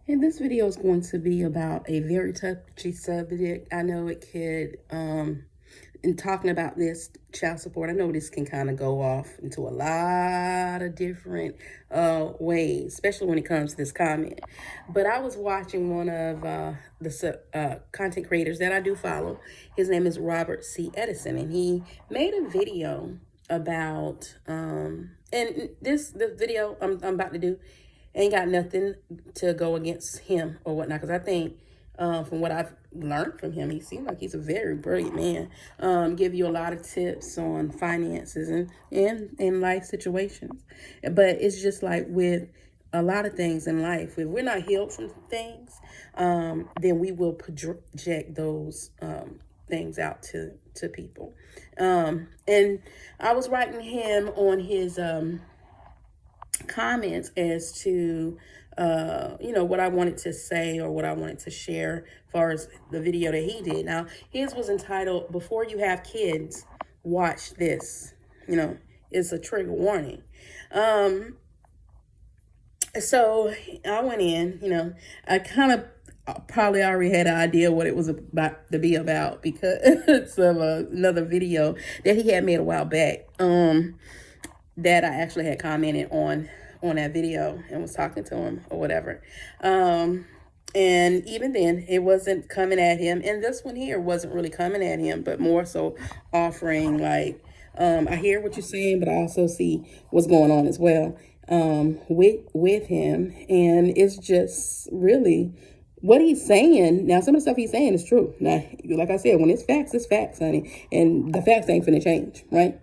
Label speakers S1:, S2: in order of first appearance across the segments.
S1: And this video is going to be about a very touchy subject. I know it could, in talking about this child support, I know this can kind of go off into a lot of different ways, especially when it comes to this comment. But I was watching one of the content creators that I do follow. His name is Robert C. Edison, and he made a video about, and the video I'm about to do ain't got nothing to go against him or whatnot, because I think from what I've learned from him, he seems like he's a very brilliant man. Give you a lot of tips on finances and life situations. But it's just like with a lot of things in life, if we're not healed from things, then we will project those things out to people. And I was writing him on his comments as to what I wanted to say or what I wanted to share as far as the video that he did. Now, his was entitled "Before You Have Kids, Watch This." It's a trigger warning. So I went in. I kind of probably already had an idea what it was about to be about because of another video that he had made a while back. That I actually had commented on that video and was talking to him or whatever. And even then, it wasn't coming at him. And this one here wasn't really coming at him, but more so offering like, I hear what you're saying, but I also see what's going on as well with him. And it's just really what he's saying. Now, some of the stuff he's saying is true. Now, like I said, when it's facts, honey. And the facts ain't finna change, right?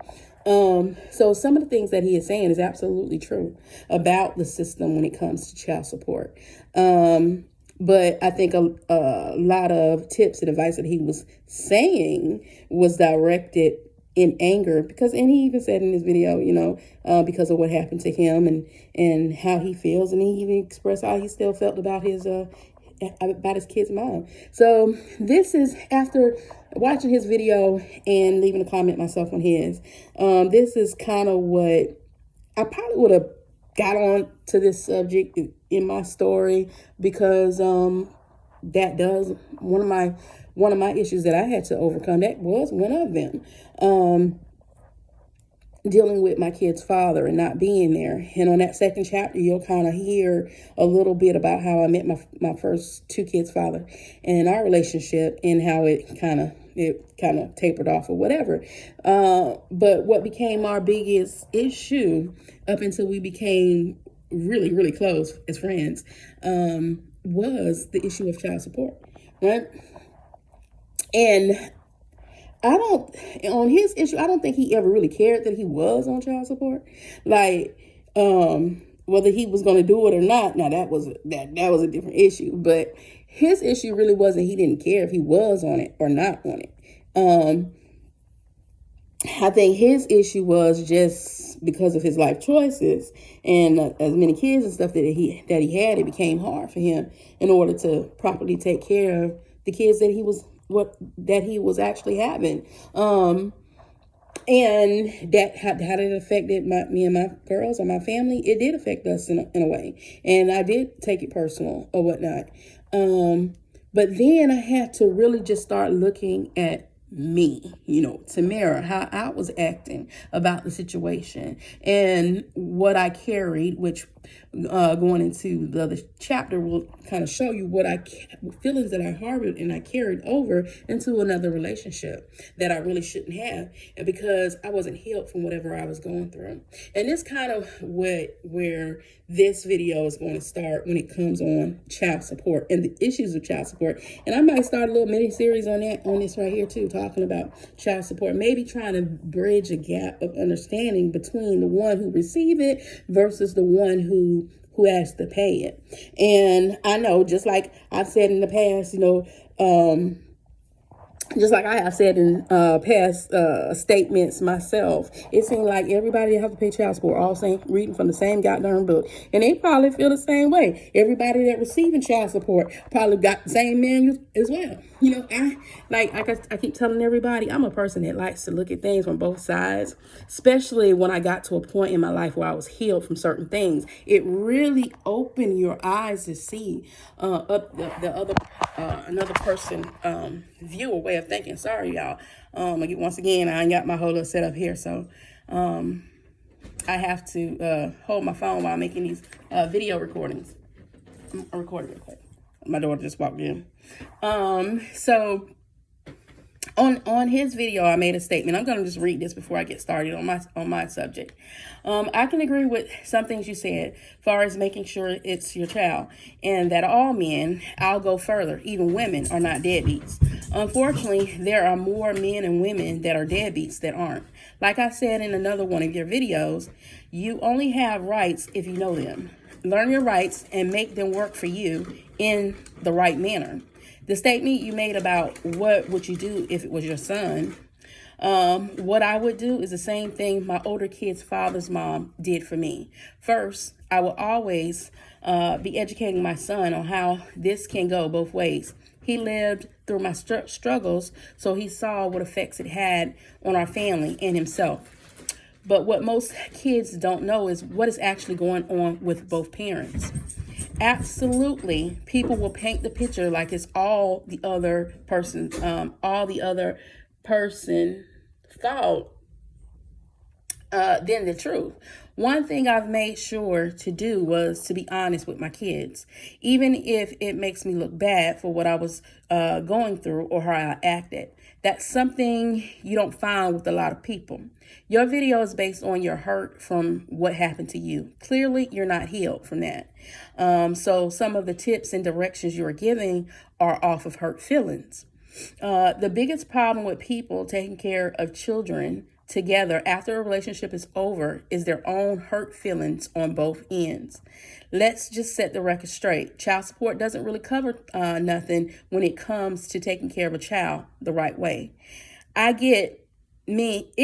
S1: So some of the things that he is saying is absolutely true about the system when it comes to child support. But I think a lot of tips and advice that he was saying was directed in anger and he even said in his video, because of what happened to him and how he feels. And he even expressed how he still felt about his kid's mom. So this is after watching his video and leaving a comment myself on his. This is kind of what I probably would have got on to this subject in my story, because that does one of my issues that I had to overcome. That was one of them. Dealing with my kid's father and not being there. And on that second chapter, you'll kind of hear a little bit about how I met my first two kids' father and our relationship and how it kind of tapered off or whatever. But what became our biggest issue up until we became really, really close as friends was the issue of child support, right? And on his issue, I don't think he ever really cared that he was on child support. Like, whether he was going to do it or not, now that was a different issue. But his issue really wasn't he didn't care if he was on it or not on it. I think his issue was just because of his life choices and as many kids and stuff that he had, it became hard for him in order to properly take care of the kids that he was actually having. And that how did it affected me and my girls or my family? It did affect us in a way, and I did take it personal or whatnot. But then I had to really just start looking at me, Tamara, how I was acting about the situation and what I carried, which going into the other chapter will kind of show you feelings that I harbored and I carried over into another relationship that I really shouldn't have, and because I wasn't healed from whatever I was going through. And this kind of where this video is going to start when it comes on child support and the issues of child support. And I might start a little mini series on this right here too, talking about child support, maybe trying to bridge a gap of understanding between the one who received it versus the one who has to pay it. And I know, just like I've said in the past, just like I have said in past statements myself, it seems like everybody that have to pay child support all saying reading from the same goddamn book, and they probably feel the same way. Everybody that receiving child support probably got the same manuals as well. You know, I keep telling everybody, I'm a person that likes to look at things from both sides, especially when I got to a point in my life where I was healed from certain things. It really opened your eyes to see the other another person view or way of thinking. Sorry, y'all. Once again, I ain't got my whole little setup here, so I have to hold my phone while making these video recordings. I'm recording real quick. My daughter just walked in. So on his video, I made a statement. I'm going to just read this before I get started on my subject. I can agree with some things you said, as far as making sure it's your child, and that all men, I'll go further, even women, are not deadbeats. Unfortunately, there are more men and women that are deadbeats that aren't. Like I said in another one of your videos, you only have rights if you know them. Learn your rights and make them work for you in the right manner. The statement you made about what would you do if it was your son, what I would do is the same thing my older kid's father's mom did for me. First, I will always be educating my son on how this can go both ways. He lived through my struggles, so he saw what effects it had on our family and himself. But what most kids don't know is what is actually going on with both parents. Absolutely, people will paint the picture like it's all the other person's fault than the truth. One thing I've made sure to do was to be honest with my kids, even if it makes me look bad for what I was going through or how I acted. That's something you don't find with a lot of people. Your video is based on your hurt from what happened to you. Clearly, you're not healed from that. So some of the tips and directions you're giving are off of hurt feelings. The biggest problem with people taking care of children together after a relationship is over is their own hurt feelings on both ends. Let's just set the record straight. Child support doesn't really cover nothing when it comes to taking care of a child the right way. It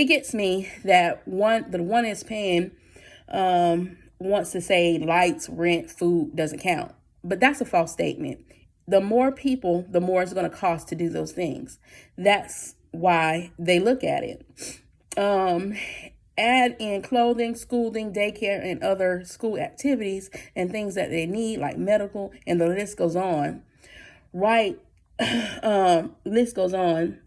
S1: gets me that the one is paying wants to say lights, rent, food doesn't count. But that's a false statement. The more people, the more it's going to cost to do those things. That's why they look at it. Add in clothing, schooling, daycare, and other school activities and things that they need, like medical, and the list goes on. List goes on.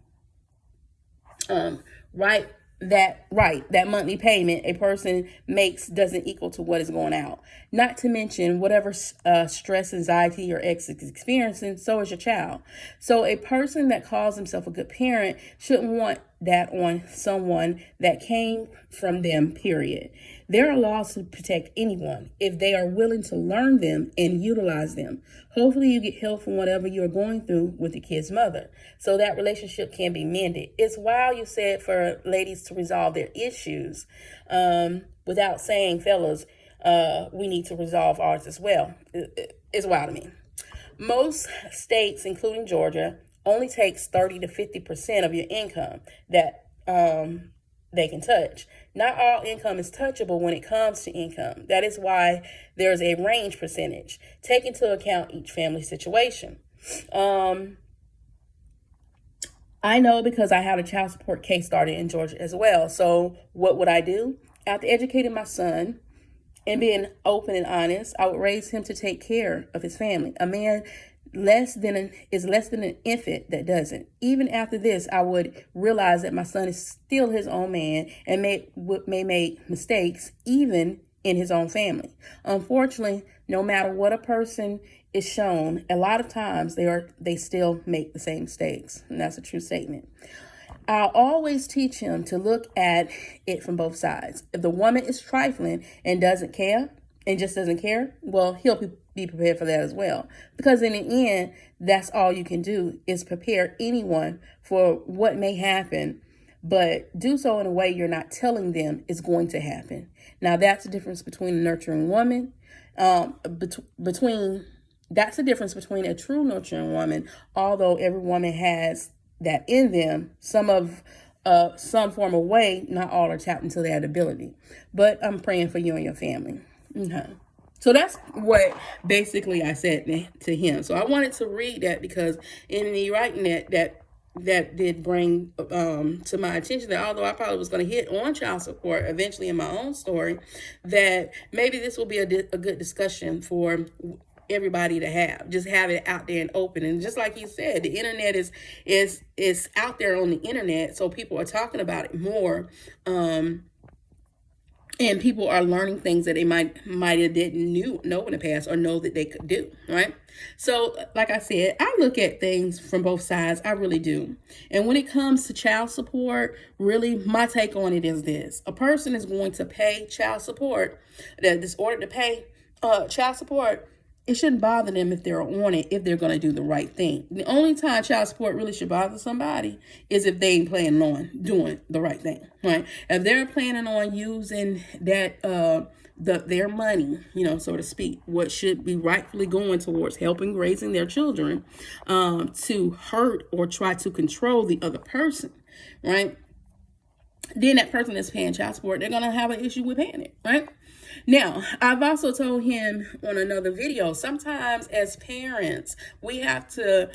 S1: That monthly payment a person makes doesn't equal to what is going out. Not to mention whatever stress, anxiety your ex is experiencing, so is your child. So a person that calls himself a good parent shouldn't want that on someone that came from them, period. There are laws to protect anyone if they are willing to learn them and utilize them. Hopefully you get help from whatever you're going through with the kid's mother, so that relationship can be mended. It's wild you said for ladies to resolve their issues without saying, fellas, we need to resolve ours as well. It's wild to me. Most states, including Georgia, only takes 30 to 50% of your income that they can touch. Not all income is touchable when it comes to income. That is why there's a range percentage. Take into account each family situation. I know because I had a child support case started in Georgia as well. So what would I do? After educating my son and being open and honest, I would raise him to take care of his family. A man is less than an infant that doesn't. Even after this, I would realize that my son is still his own man and may make mistakes even in his own family. Unfortunately, no matter what a person is shown, a lot of times they still make the same mistakes. And that's a true statement. I'll always teach him to look at it from both sides. If the woman is trifling and doesn't care, well, he'll be prepared for that as well. Because in the end, that's all you can do is prepare anyone for what may happen, but do so in a way you're not telling them is going to happen. Now, that's the difference between a nurturing woman, that's the difference between a true nurturing woman, although every woman has that in them, some form of way. Not all are tapped into that ability, but I'm praying for you and your family. Okay. So that's what basically I said to him. So I wanted to read that because in me writing that did bring to my attention that although I probably was going to hit on child support eventually in my own story, that maybe this will be a good discussion for everybody to have. Just have it out there and open. And just like you said, the internet is out there on the internet, so people are talking about it more. And people are learning things that they might have didn't know in the past or know that they could do, right? So, like I said, I look at things from both sides. I really do. And when it comes to child support, really, my take on it is this. A person is going to pay child support, that is ordered to pay child support. It shouldn't bother them if they're on it, if they're going to do the right thing. The only time child support really should bother somebody is if they ain't planning on doing the right thing, right? If they're planning on using that, their money, so to speak, what should be rightfully going towards helping raising their children, to hurt or try to control the other person, right? Then that person that's paying child support, they're going to have an issue with paying it, right? Now, I've also told him on another video, sometimes as parents, we have to,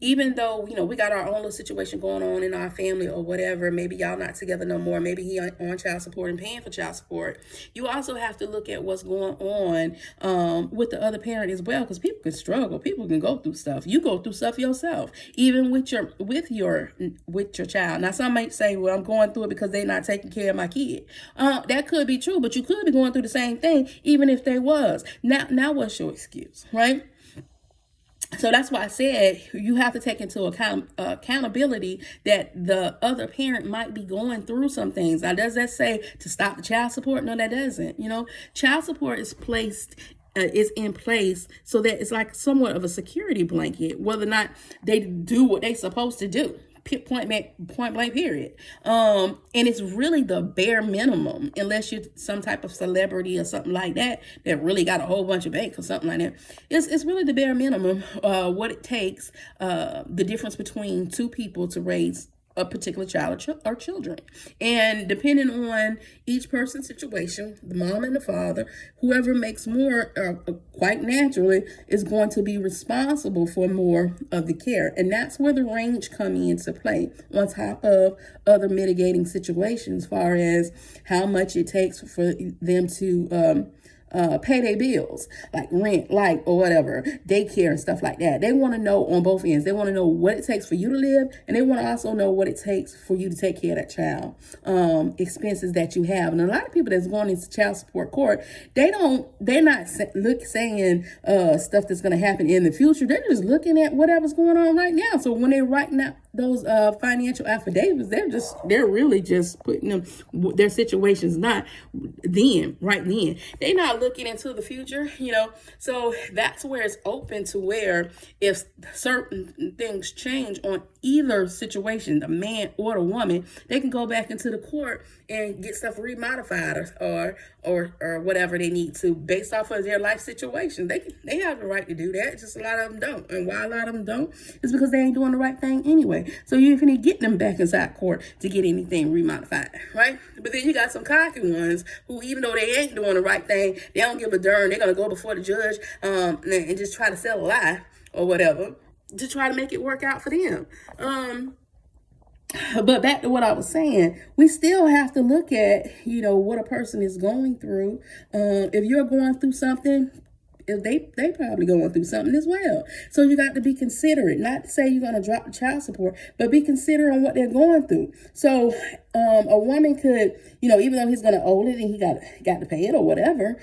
S1: even though, we got our own little situation going on in our family or whatever, maybe y'all not together no more, maybe he on child support and paying for child support, you also have to look at what's going on with the other parent as well, because people can struggle, people can go through stuff. You go through stuff yourself, even with your child. Now, some might say, well, I'm going through it because they're not taking care of my kid. That could be true, but you could be going through the same thing, even if they was. Now what's your excuse, right? So that's why I said you have to take into accountability that the other parent might be going through some things. Now, does that say to stop the child support? No, that doesn't. Child support is in place so that it's like somewhat of a security blanket, whether or not they do what they're supposed to do. Point blank, period. And it's really the bare minimum, unless you're some type of celebrity or something like that really got a whole bunch of bank or something like that. It's really the bare minimum, what it takes, the difference between two people to raise a particular child or children. And depending on each person's situation, the mom and the father, whoever makes more, quite naturally, is going to be responsible for more of the care. And that's where the range comes into play, on top of other mitigating situations, as far as how much it takes for them to pay their bills, like rent, light, or whatever, daycare and stuff like that. They want to know on both ends. They want to know what it takes for you to live, and they want to also know what it takes for you to take care of that child, expenses that you have. And a lot of people that's going into child support court, they're not saying stuff that's going to happen in the future. They're just looking at whatever's going on right now. So when they're writing out those financial affidavits, they're really just putting them, their situations not right then. They're not looking into the future, so that's where it's open to where if certain things change on either situation, the man or the woman, they can go back into the court and get stuff remodified or whatever they need to based off of their life situation. They have the right to do that. Just a lot of them don't. And why a lot of them don't is because they ain't doing the right thing anyway. So you even need to get them back inside court to get anything remodified, right? But then you got some cocky ones who, even though they ain't doing the right thing, they don't give a darn. They're going to go before the judge and just try to sell a lie or whatever to try to make it work out for them. But back to what I was saying, we still have to look at, what a person is going through. If you're going through something, they probably going through something as well. So you got to be considerate, not to say you're going to drop the child support, but be considerate on what they're going through. So a woman could, even though he's going to owe it and he got to pay it or whatever,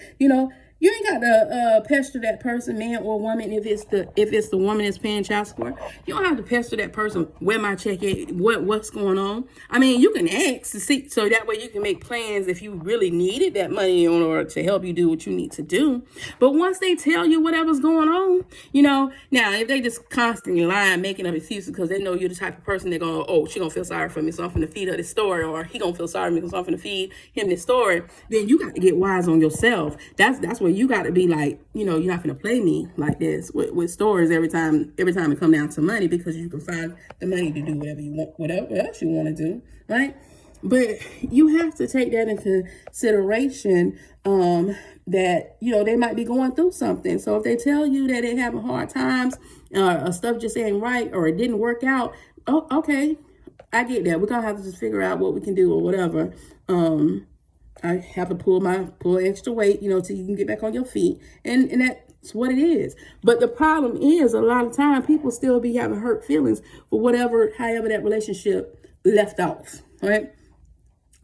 S1: you ain't got to pester that person, man or woman, if it's the woman that's paying child support. You don't have to pester that person, where my check at, what's going on. I mean, you can ask to see, so that way you can make plans if you really needed that money in order to help you do what you need to do. But once they tell you whatever's going on, problem, Now, if they just constantly lying, making up excuses because they know you're the type of person they're going, oh, she gonna feel sorry for me, so I'm finna feed her this story, or he gonna feel sorry for me because I'm finna feed him this story, then you got to get wise on yourself. That's where you got to be like, you're not finna play me like this with stories every time it come down to money, because you can find the money to do whatever you want, whatever else you want to do, right? But you have to take that into consideration, that, they might be going through something. So if they tell you that they're having hard times, or stuff just ain't right, or it didn't work out, oh, okay, I get that. We're going to have to just figure out what we can do or whatever. I have to pull extra weight, till you can get back on your feet. And that's what it is. But the problem is, a lot of time people still be having hurt feelings for however that relationship left off, right?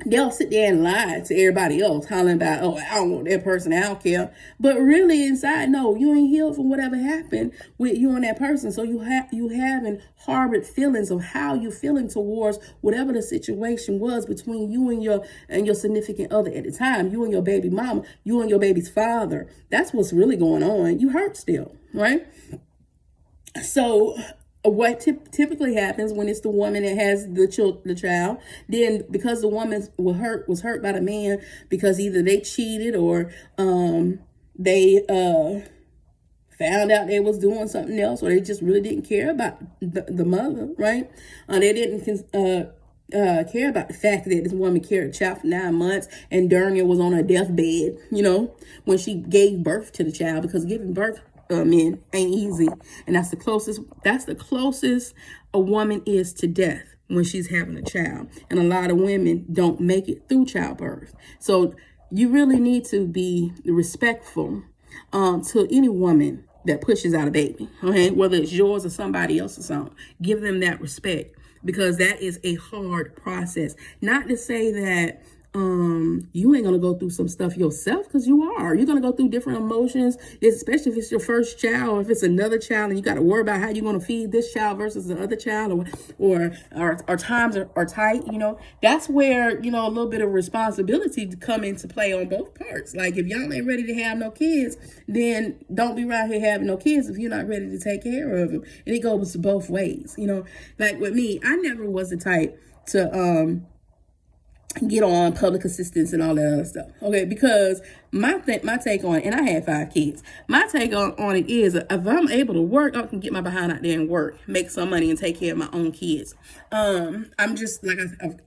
S1: They'll sit there and lie to everybody else, hollering about, oh, I don't want that person, I don't care. But really inside, no, you ain't healed from whatever happened with you and that person. So you having harbored feelings of how you feeling towards whatever the situation was between you and your significant other at the time, you and your baby mama, you and your baby's father. That's what's really going on. You hurt still, right? So what typically happens when it's the woman that has the child, then because the woman was hurt by the man because either they cheated or they found out they was doing something else, or they just really didn't care about the mother, right? They didn't care about the fact that this woman carried a child for 9 months and during it was on her deathbed, when she gave birth to the child, because giving birth men ain't easy, and that's the closest a woman is to death, when she's having a child. And a lot of women don't make it through childbirth. So you really need to be respectful to any woman that pushes out a baby, okay, whether it's yours or somebody else's own. Give them that respect, because that is a hard process. Not to say that you ain't gonna go through some stuff yourself, because you're gonna go through different emotions, especially if it's your first child, or if it's another child and you got to worry about how you're gonna feed this child versus the other child, or times are tight. That's where a little bit of responsibility to come into play on both parts. Like, if y'all ain't ready to have no kids, then don't be around here having no kids if you're not ready to take care of them. And it goes both ways. Like with me, I never was the type to get on public assistance and all that other stuff, okay? Because my take on it, and I had 5 kids, my take on it is, if I'm able to work, I can get my behind out there and work, make some money, and take care of my own kids. I'm just, like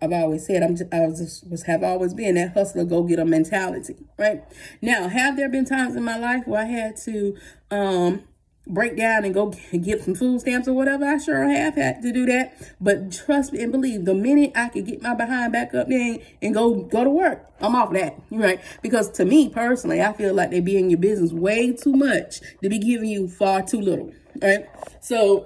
S1: I've always said, have always been that hustler, go-getter mentality, right? Now, have there been times in my life where I had to break down and go get some food stamps or whatever? I sure have had to do that. But trust me and believe, the minute I could get my behind back up there and go to work, I'm off that, right? Because to me personally, I feel like they be in your business way too much to be giving you far too little, right? So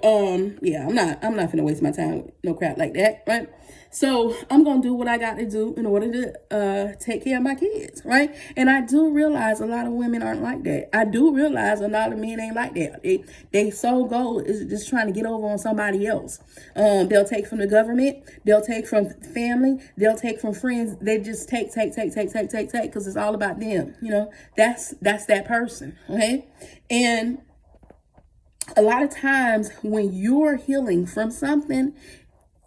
S1: yeah, I'm not gonna waste my time with no crap like that, right? So I'm going to do what I got to do in order to take care of my kids, right? And I do realize a lot of women aren't like that. I do realize a lot of men ain't like that. They sole goal is just trying to get over on somebody else. They'll take from the government. They'll take from family. They'll take from friends. They just take because it's all about them. That's that person, okay? And a lot of times when you're healing from something,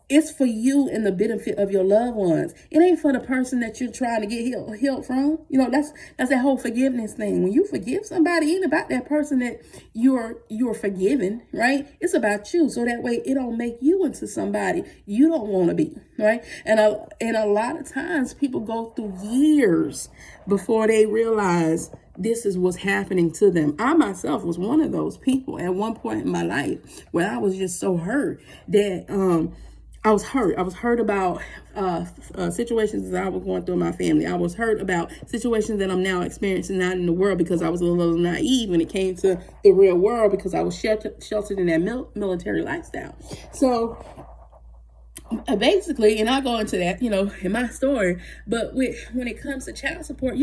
S1: it's for you and the benefit of your loved ones. It ain't for the person that you're trying to get healed from. That's that whole forgiveness thing. When you forgive somebody, it ain't about that person that you're forgiving, right? It's about you. So that way it don't make you into somebody you don't want to be, right? And a lot of times people go through years before they realize this is what's happening to them. I myself was one of those people at one point in my life where I was just so hurt that I was hurt. I was hurt about situations that I was going through in my family. I was hurt about situations that I'm now experiencing out in the world because I was a little naive when it came to the real world because I was sheltered in that military lifestyle. So basically, and I'll go into that, in my story. But when it comes to child support,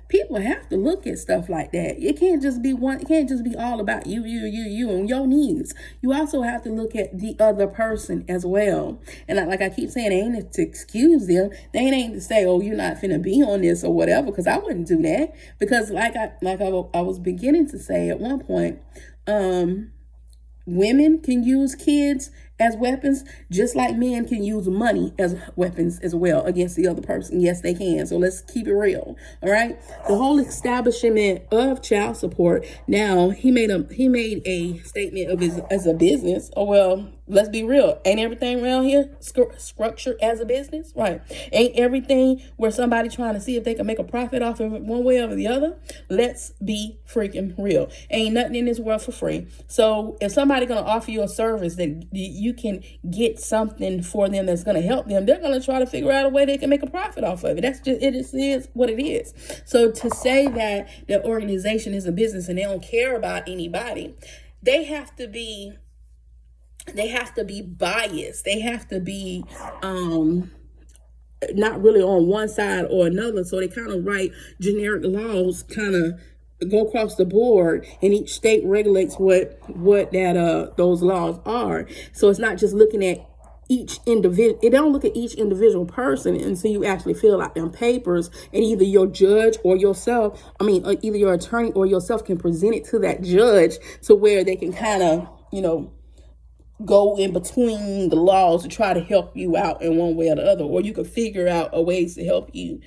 S1: people have to look at stuff like that. It can't just be one. It can't just be all about you, and your needs. You also have to look at the other person as well. And like I keep saying, it ain't to excuse them. They ain't to say, oh, you're not finna be on this or whatever, because I wouldn't do that. Because like I was beginning to say at one point, women can use kids as weapons, just like men can use money as weapons as well against the other person. Yes, they can. So let's keep it real. All right. The whole establishment of child support. Now he made a statement of his as a business. Oh, well, let's be real. Ain't everything around here structured as a business? Right. Ain't everything where somebody trying to see if they can make a profit off of it one way or the other? Let's be freaking real. Ain't nothing in this world for free. So if somebody going to offer you a service that you can get something for them that's going to help them, they're going to try to figure out a way they can make a profit off of it. It is what it is. So to say that the organization is a business and they don't care about anybody, they have to be biased. They have to be not really on one side or another. So they kind of write generic laws, kind of go across the board, and each state regulates what that those laws are. So it's not just looking at each individual. It don't look at each individual person until you actually fill out them papers, and either your judge or yourself, either your attorney or yourself can present it to that judge to where they can kind of, go in between the laws to try to help you out in one way or the other, or you could figure out a ways to help you,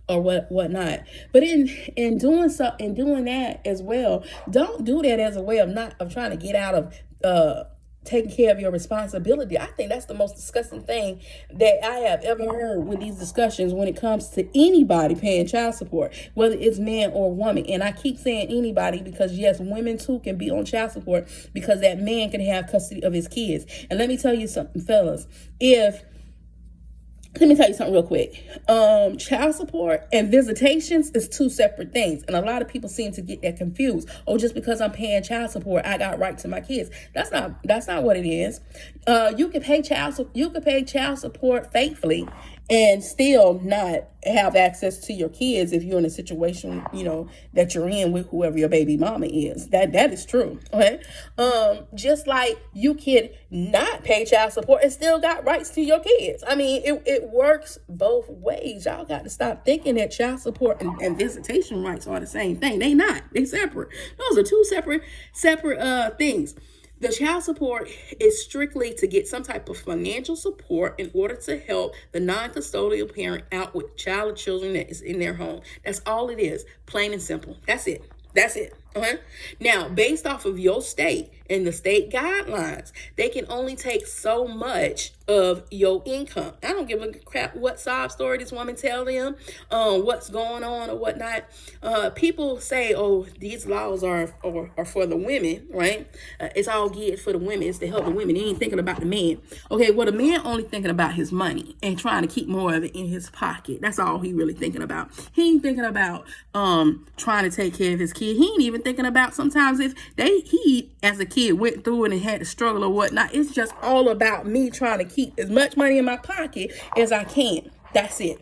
S1: or whatnot. But in doing that as well, don't do that as a way of trying to get out of taking care of your responsibility. I think that's the most disgusting thing that I have ever heard with these discussions when it comes to anybody paying child support, whether it's man or woman. And I keep saying anybody because, yes, women too can be on child support because that man can have custody of his kids. And let me tell you something, fellas. Let me tell you something real quick. Child support and visitations is two separate things. And a lot of people seem to get that confused. Oh, just because I'm paying child support, I got right to my kids. That's not what it is. You can pay child support faithfully and still not have access to your kids if you're in a situation, that you're in with whoever your baby mama is. That is true. Okay. Just like you can not pay child support and still got rights to your kids. It works both ways. Y'all got to stop thinking that child support and visitation rights are the same thing. They not. They separate. Those are two separate things. The child support is strictly to get some type of financial support in order to help the non-custodial parent out with child or children that is in their home. That's all it is. Plain and simple. That's it. Okay. Now, based off of your state and the state guidelines, they can only take so much of your income. I don't give a crap what sob story this woman tell them, what's going on or whatnot. People say, oh, these laws are for the women, right? It's all geared for the women. It's to help the women. They ain't thinking about the man. Okay, well, the man only thinking about his money and trying to keep more of it in his pocket. That's all he really thinking about. He ain't thinking about trying to take care of his kid. He ain't even thinking about sometimes if he as a kid went through it and had to struggle or whatnot. It's just all about me trying to keep as much money in my pocket as I can. That's it.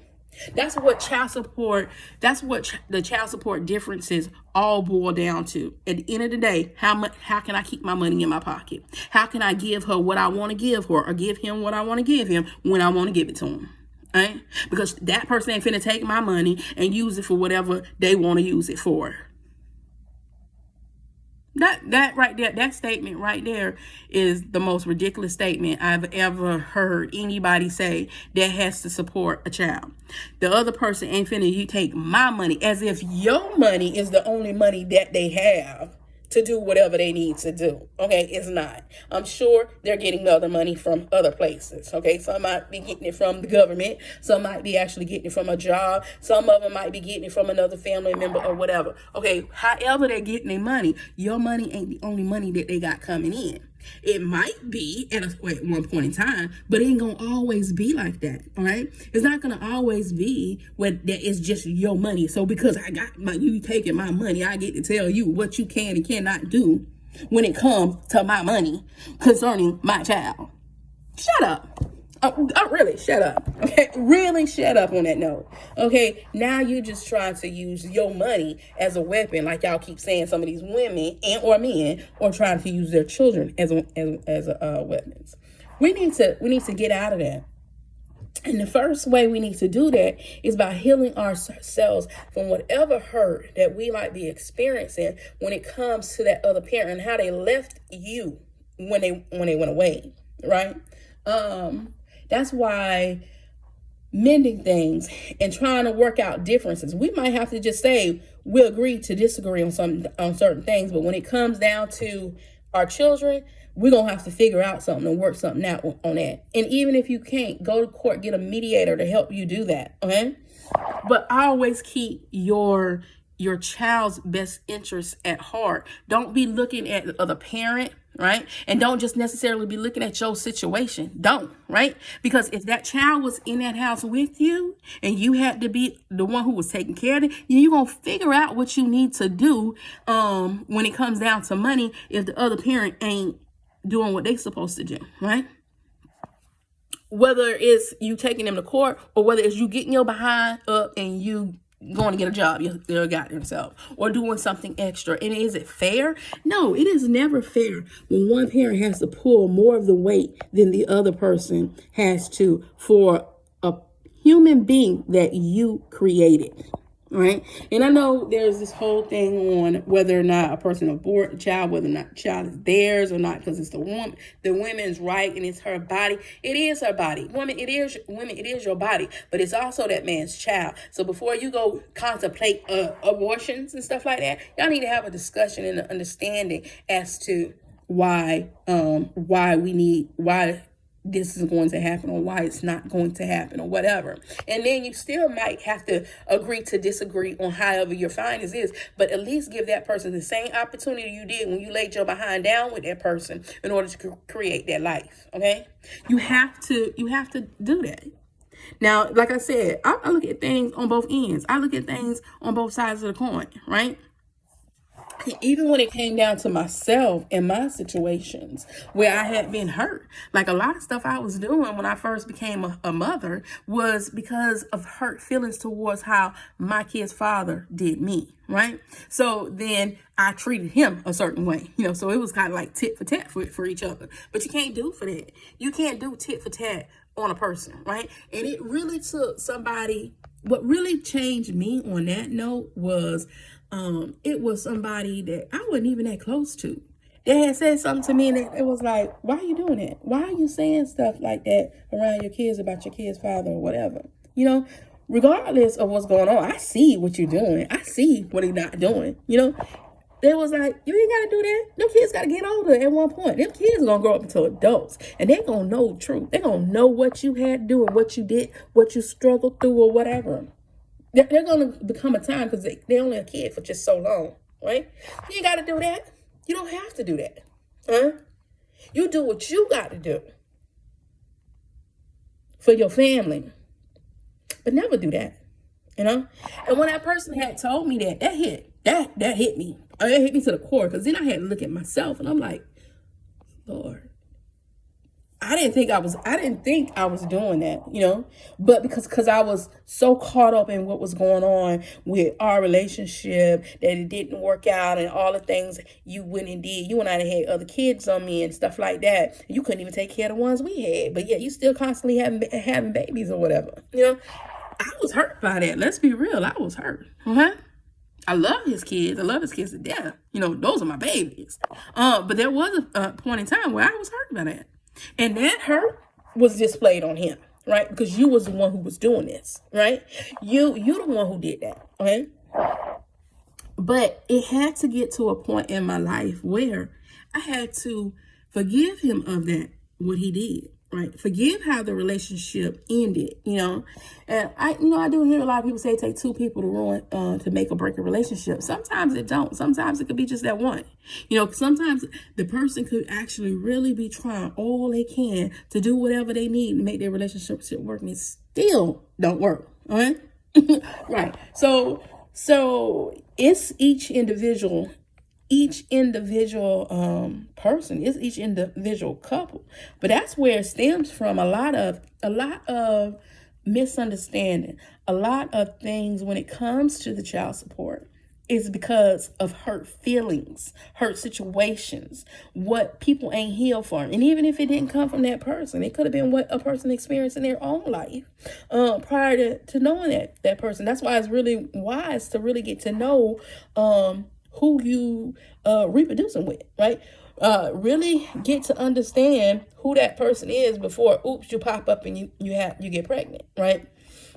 S1: That's what the child support differences all boil down to. At the end of the day, how can I keep my money in my pocket? How can I give her what I want to give her or give him what I want to give him when I want to give it to him? Right? Because that person ain't finna take my money and use it for whatever they want to use it for. That right there, that statement right there is the most ridiculous statement I've ever heard anybody say that has to support a child. The other person ain't finna you take my money as if your money is the only money that they have to do whatever they need to do. Okay, it's not. I'm sure they're getting other money from other places. Okay, some might be getting it from the government. Some might be actually getting it from a job. Some of them might be getting it from another family member or whatever. Okay, however they're getting their money, your money ain't the only money that they got coming in. It might be at one point in time, but it ain't gonna always be like that. All right, it's not gonna always be that it's just your money. So because you taking my money, I get to tell you what you can and cannot do when it comes to my money concerning my child. Shut up. Oh, really, shut up. Okay, really shut up on that note. Okay, now you're just trying to use your money as a weapon, like y'all keep saying. Some of these women and or men are trying to use their children as weapons. We need to get out of that. And the first way we need to do that is by healing ourselves from whatever hurt that we might be experiencing when it comes to that other parent and how they left you when they went away, right? That's why mending things and trying to work out differences. We might have to just say we agree to disagree on certain things, but when it comes down to our children, we're going to have to figure out something and work something out on that. And even if you can't, go to court, get a mediator to help you do that, okay? But I always keep your child's best interests at heart. Don't be looking at the other parent, right? And don't just necessarily be looking at your situation. Don't, right? Because if that child was in that house with you and you had to be the one who was taking care of it, you're going to figure out what you need to do when it comes down to money if the other parent ain't doing what they supposed to do, right? Whether it's you taking them to court or whether it's you getting your behind up and you going to get a job, you got yourself, or doing something extra. And is it fair? No, it is never fair when one parent has to pull more of the weight than the other person has to for a human being that you created. Right. And I know there's this whole thing on whether or not a person abort a child, whether or not the child is theirs or not, because it's the woman's right and it's her body. It is her body. Women, it is your body, but it's also that man's child. So before you go contemplate abortions and stuff like that, y'all need to have a discussion and an understanding as to why this is going to happen or why it's not going to happen or whatever. And then you still might have to agree to disagree on however your findings is, but at least give that person the same opportunity you did when you laid your behind down with that person in order to create that life. Okay. You have to do that. Now, like I said, I look at things on both ends. I look at things on both sides of the coin, right? Even when it came down to myself and my situations where I had been hurt, like a lot of stuff I was doing when I first became a mother was because of hurt feelings towards how my kid's father did me, right? So then I treated him a certain way, so it was kind of like tit for tat for each other. But you can't do for that. You can't do tit for tat on a person, right? And it really took somebody. What really changed me on that note was it was somebody that I wasn't even that close to. They had said something to me and it was like, why are you doing that? Why are you saying stuff like that around your kids about your kid's father or whatever? Regardless of what's going on, I see what you're doing. I see what he's not doing. They was like, you ain't got to do that. Them kids got to get older at one point. Them kids are going to grow up into adults and they're going to know the truth. They're going to know what you had to do and what you did, what you struggled through or whatever. They're going to become a time because they're only a kid for just so long, right? You ain't got to do that. You don't have to do that. Huh? You do what you got to do for your family. But never do that, And when that person had told me that hit me. It hit me to the core because then I had to look at myself and I'm like, Lord. I didn't think I was doing that, but because I was so caught up in what was going on with our relationship that it didn't work out and all the things you went and did. You and I had other kids on me and stuff like that. You couldn't even take care of the ones we had, but yet you still constantly having babies or whatever. I was hurt by that. Let's be real. I was hurt. I love his kids. I love his kids to death. Those are my babies. But there was a point in time where I was hurt by that. And that hurt was displayed on him, right? Because you was the one who was doing this, right? You the one who did that, okay? But it had to get to a point in my life where I had to forgive him of that, what he did, right? Forgive how the relationship ended, And I do hear a lot of people say it takes two people to ruin, to make or break a relationship. Sometimes it don't. Sometimes it could be just that one. Sometimes the person could actually really be trying all they can to do whatever they need to make their relationship work, and it still don't work. All right, right. So it's each individual each individual person, is each individual couple. But that's where it stems from a lot of misunderstanding, a lot of things when it comes to the child support. Is because of hurt feelings, hurt situations, what people ain't healed from. And even if it didn't come from that person, it could have been what a person experienced in their own life prior to knowing that person. That's why it's really wise to really get to know who you reproducing with, right? Really get to understand who that person is before, oops, you pop up and you get pregnant, right?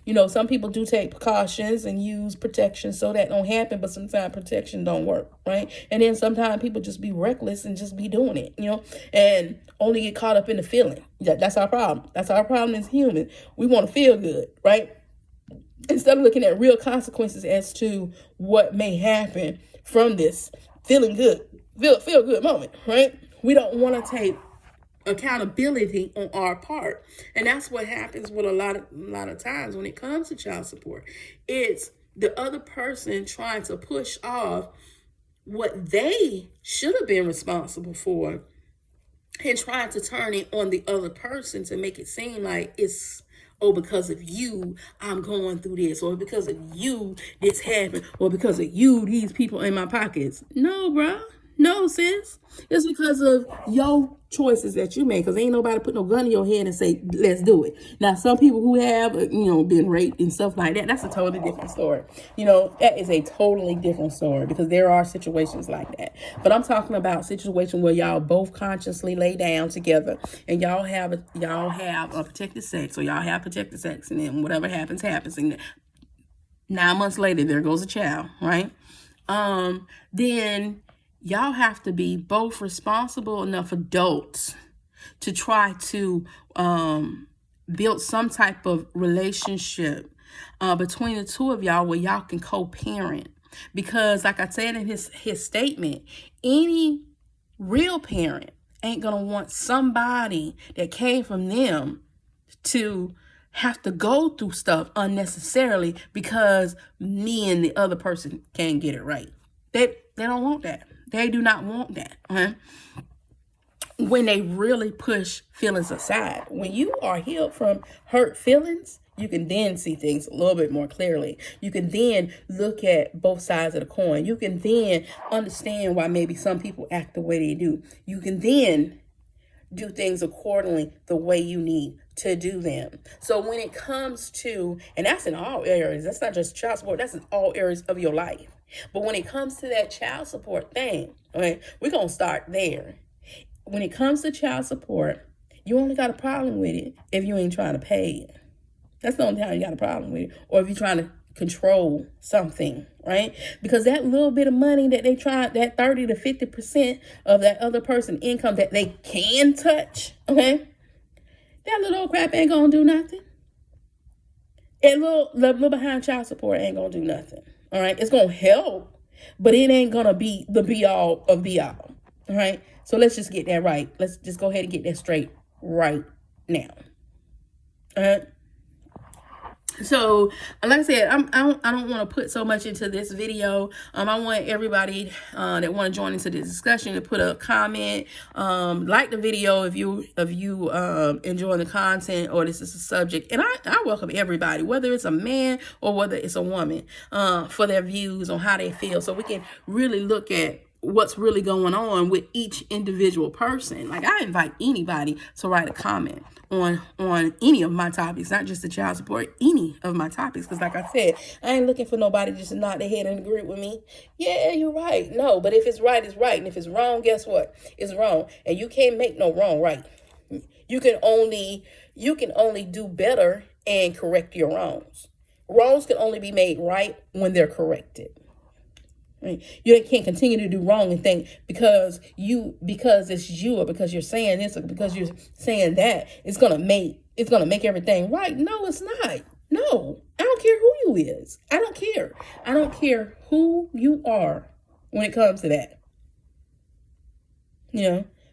S1: You know, some people do take precautions and use protection so that don't happen, but sometimes protection don't work, right? And then sometimes people just be reckless and just be doing it, you know, and only get caught up in the feeling. That's our problem. That's our problem as humans. We want to feel good, right? Instead of looking at real consequences as to what may happen from this feeling good, feel good moment, right? We don't want to take accountability on our part, and that's what happens with a lot of times when it comes to child support. It's the other person trying to push off what they should have been responsible for and trying to turn it on the other person to make it seem like it's, oh, because of you I'm going through this, or because of you this happened, or because of you these people in my pockets. No, bro. No, sis. It's because of your choices that you make. Because ain't nobody put no gun in your head and say, let's do it. Now, some people who have, been raped and stuff like that, that's a totally different story. That is a totally different story, because there are situations like that. But I'm talking about situations where y'all both consciously lay down together and y'all have a protected sex, or y'all have protected sex, and then whatever happens. And 9 months later, there goes a child, right? Then y'all have to be both responsible enough adults to try to build some type of relationship between the two of y'all where y'all can co-parent. Because like I said in his statement, any real parent ain't gonna want somebody that came from them to have to go through stuff unnecessarily because me and the other person can't get it right. They don't want that. They do not want that. When they really push feelings aside. When you are healed from hurt feelings, you can then see things a little bit more clearly. You can then look at both sides of the coin. You can then understand why maybe some people act the way they do. You can then do things accordingly the way you need to do them. So when it comes to, and that's in all areas, that's not just child support, that's in all areas of your life. But when it comes to that child support thing, okay, we're going to start there. When it comes to child support, you only got a problem with it if you ain't trying to pay it. That's the only time you got a problem with it. Or if you're trying to control something, right? Because that little bit of money that they try, that 30 to 50% of that other person's income that they can touch, okay, that little crap ain't going to do nothing. That little behind child support ain't going to do nothing. All right, it's going to help, but it ain't going to be the be all of be all. All right, so let's just get that right. Let's just go ahead and get that straight right now. All right. So, like I said, I don't want to put so much into this video. I want everybody that want to join into the discussion to put a comment, like the video if you enjoy the content or this is a subject. And I welcome everybody, whether it's a man or whether it's a woman, for their views on how they feel, so we can really look at what's really going on with each individual person. Like, I invite anybody to write a comment on any of my topics, not just the child support, any of my topics. Because like I said, I ain't looking for nobody just to nod their head and agree with me. Yeah, you're right. No, but if it's right, it's right. And if it's wrong, guess what? It's wrong. And you can't make no wrong right. You can only do better and correct your wrongs. Wrongs can only be made right when they're corrected. You can't continue to do wrong and think because it's you, or because you're saying this, or because you're saying that, it's gonna make everything right. No, it's not. No, I don't care who you is. I don't care. I don't care who you are when it comes to that.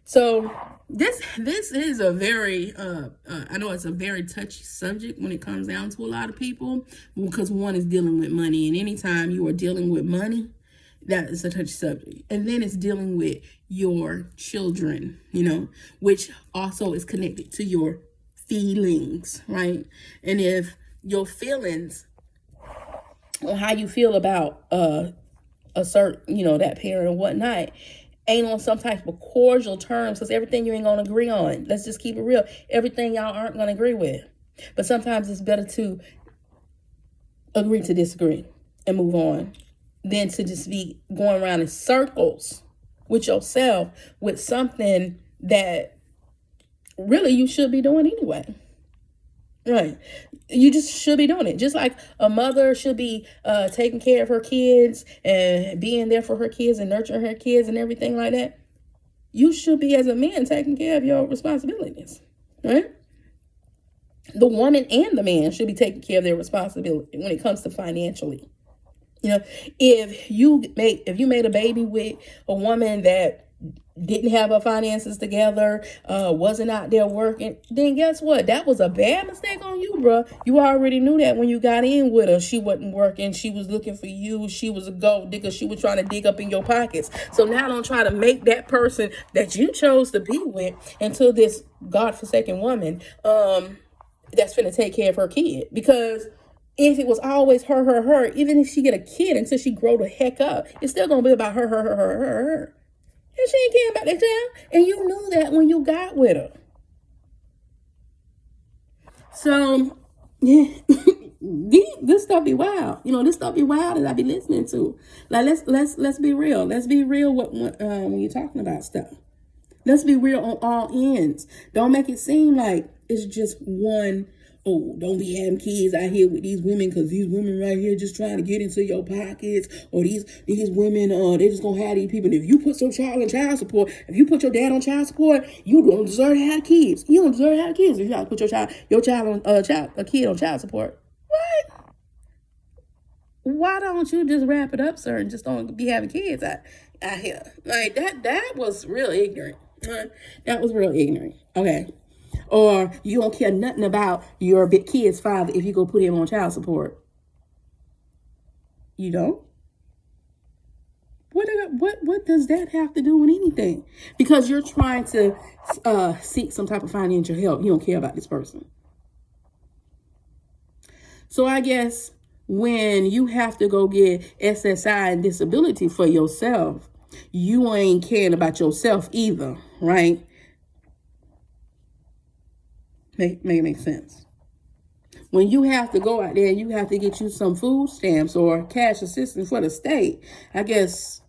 S1: So this is a very I know it's a very touchy subject when it comes down to a lot of people, because one is dealing with money, and anytime you are dealing with money, That is a touchy subject. And then it's dealing with your children, which also is connected to your feelings, right? And if your feelings or how you feel about a certain, that parent or whatnot, ain't on some type of cordial terms, because everything you ain't gonna agree on. Let's just keep it real. Everything y'all aren't gonna agree with. But sometimes it's better to agree to disagree and move on than to just be going around in circles with yourself with something that really you should be doing anyway. Right. You just should be doing it. Just like a mother should be taking care of her kids and being there for her kids and nurturing her kids and everything like that. You should be, as a man, taking care of your responsibilities. Right? The woman and the man should be taking care of their responsibility when it comes to financially. If you made a baby with a woman that didn't have her finances together, wasn't out there working, then guess what? That was a bad mistake on you, bro. You already knew that when you got in with her. She wasn't working. She was looking for you. She was a gold digger. She was trying to dig up in your pockets. So now don't try to make that person that you chose to be with into this godforsaken woman that's finna take care of her kid. Because if it was always her, even if she get a kid until she grow the heck up, it's still gonna be about her. And she ain't caring about that child. And you knew that when you got with her. So, this stuff be wild. This stuff be wild that I be listening to. Like, let's be real. Let's be real when you're talking about stuff. Let's be real on all ends. Don't make it seem like it's just one. Oh, don't be having kids out here with these women, because these women right here just trying to get into your pockets. Or these women, they just gonna have these people. And if you put your child on child support, if you put your dad on child support, you don't deserve to have kids. You don't deserve to have kids if you gotta put your child on a kid on child support. What? Why don't you just wrap it up, sir, and just don't be having kids out here? Like that was real ignorant. That was real ignorant. Okay. Or you don't care nothing about your big kid's father if you go put him on child support. You don't? What does that have to do with anything? Because you're trying to seek some type of financial help. You don't care about this person. So I guess when you have to go get SSI and disability for yourself, you ain't caring about yourself either, right? Make sense. When you have to go out there and you have to get you some food stamps or cash assistance for the state, I guess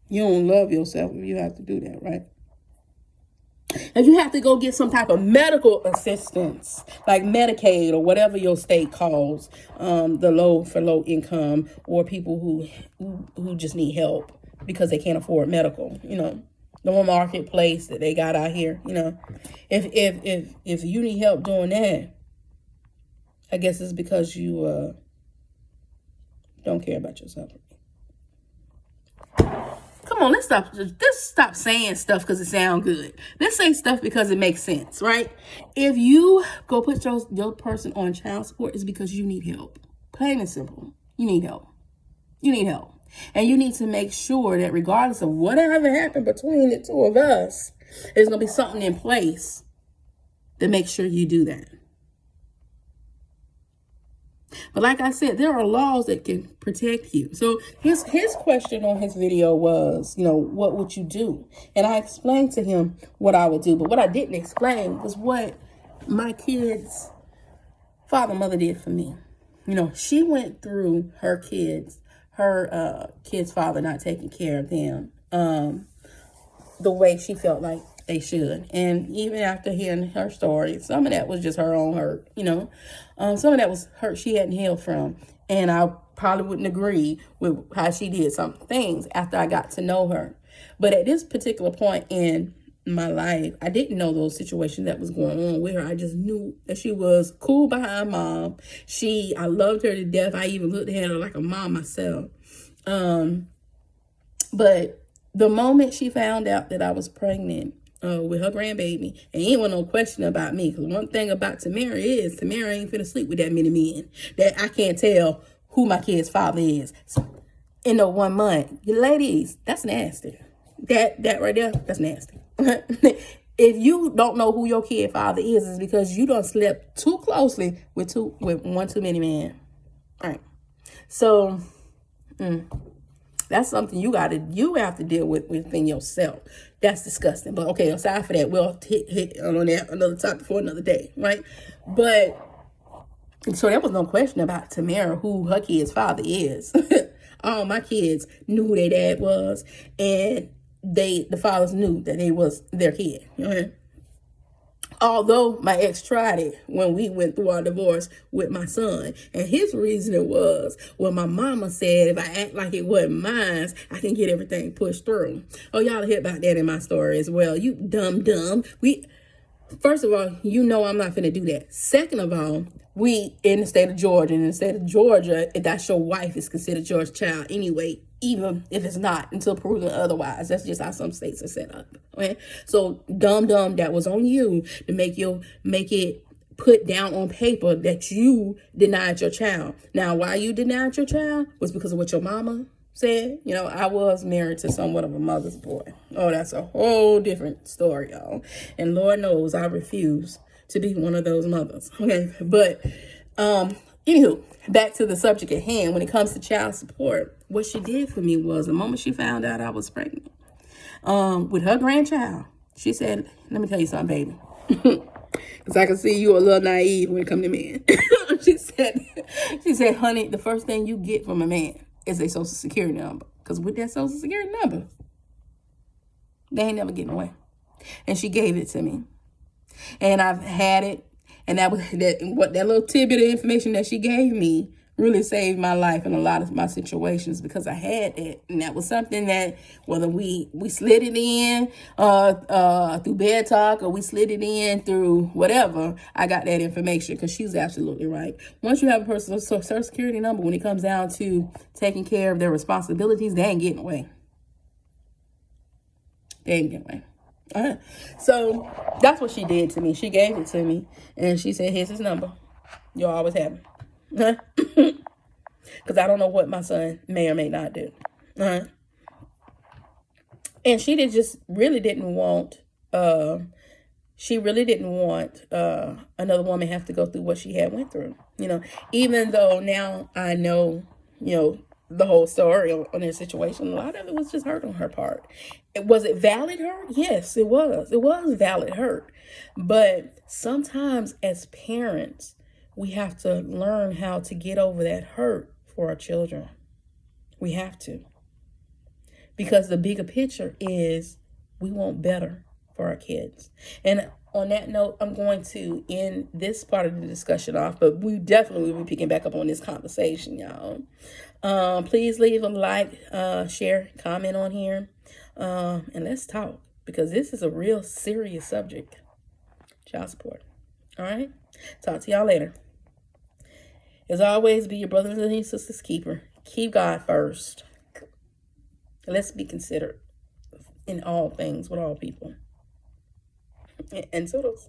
S1: you don't love yourself if you have to do that, right? If you have to go get some type of medical assistance, like Medicaid or whatever your state calls the low income, or people who just need help because they can't afford medical, the one marketplace that they got out here, if you need help doing that, I guess it's because you don't care about yourself. Come on, let's stop saying stuff because it sounds good. Let's say stuff because it makes sense, right? If you go put your person on child support, it's because you need help. Plain and simple. You need help. You need help. And you need to make sure that regardless of whatever happened between the two of us, there's going to be something in place that makes sure you do that. But like I said, there are laws that can protect you. So his question on his video was, what would you do? And I explained to him what I would do. But what I didn't explain was what my kid's father and mother did for me. She went through her kid's father not taking care of them the way she felt like they should. And even after hearing her story, some of that was just her own hurt, some of that was hurt she hadn't healed from. And I probably wouldn't agree with how she did some things after I got to know her. But at this particular point in my life, I didn't know those situations that was going on with her. I just knew that she was cool behind mom. I loved her to death. I even looked at her like a mom myself. But the moment she found out that I was pregnant, with her grandbaby. And ain't want no question about me. Because one thing about Tamara is Tamara ain't finna sleep with that many men. That I can't tell who my kid's father is. So, in the 1 month. Ladies, that's nasty. That right there, that's nasty. If you don't know who your kid father is, it's because you done slept too closely with one too many men. All right. So that's something you have to deal with within yourself. That's disgusting. But okay, aside for that, we'll hit on that another topic for another day, right? But so there was no question about Tamara who her kid's father is. All my kids knew who their dad was, and the fathers knew that they was their kid. Okay? Although my ex tried it when we went through our divorce with my son. And his reasoning was, well, my mama said if I act like it wasn't mine, I can get everything pushed through. Oh, y'all hear about that in my story as well. You dumb. First of all, you know I'm not finna do that. Second of all, we in the state of Georgia. And in the state of Georgia, if that's your wife, is considered your child anyway, even if it's not, until proven otherwise. That's just how some states are set up. Okay? So dumb, that was on you to make it put down on paper that you denied your child. Now, why you denied your child was because of what your mama said. You know, I was married to somewhat of a mother's boy. Oh, that's a whole different story, y'all. And Lord knows I refuse to be one of those mothers. Okay, but anywho, back to the subject at hand. When it comes to child support, what she did for me was the moment she found out I was pregnant with her grandchild, she said, "Let me tell you something, baby." Because I can see you a little naive when it comes to men. she said, "Honey, the first thing you get from a man is a social security number. Because with that social security number, they ain't never getting away." And she gave it to me. And I've had it. And that little tidbit of information that she gave me really saved my life in a lot of my situations, because I had that. And that was something that, whether we slid it in through bed talk, or we slid it in through whatever, I got that information, because she's absolutely right. Once you have a personal social security number, when it comes down to taking care of their responsibilities, they ain't getting away. They ain't getting away. So that's what she did to me. She gave it to me, and she said, "Here's his number. You'll always have him." Because I don't know what my son may or may not do. And she really didn't want another woman have to go through what she had went through. You know, even though now I know, the whole story on this situation, a lot of it was just hurt on her part. Was it valid hurt? Yes, it was. It was valid hurt. But sometimes as parents, we have to learn how to get over that hurt for our children. We have to. Because the bigger picture is we want better for our kids. And on that note, I'm going to end this part of the discussion off, but we definitely will be picking back up on this conversation, y'all. Please leave a like, share, comment on here, and let's talk, because this is a real serious subject. Child support. All right? Talk to y'all later. As always, be your brothers and your sisters' keeper. Keep God first. Let's be considerate in all things with all people. And so those.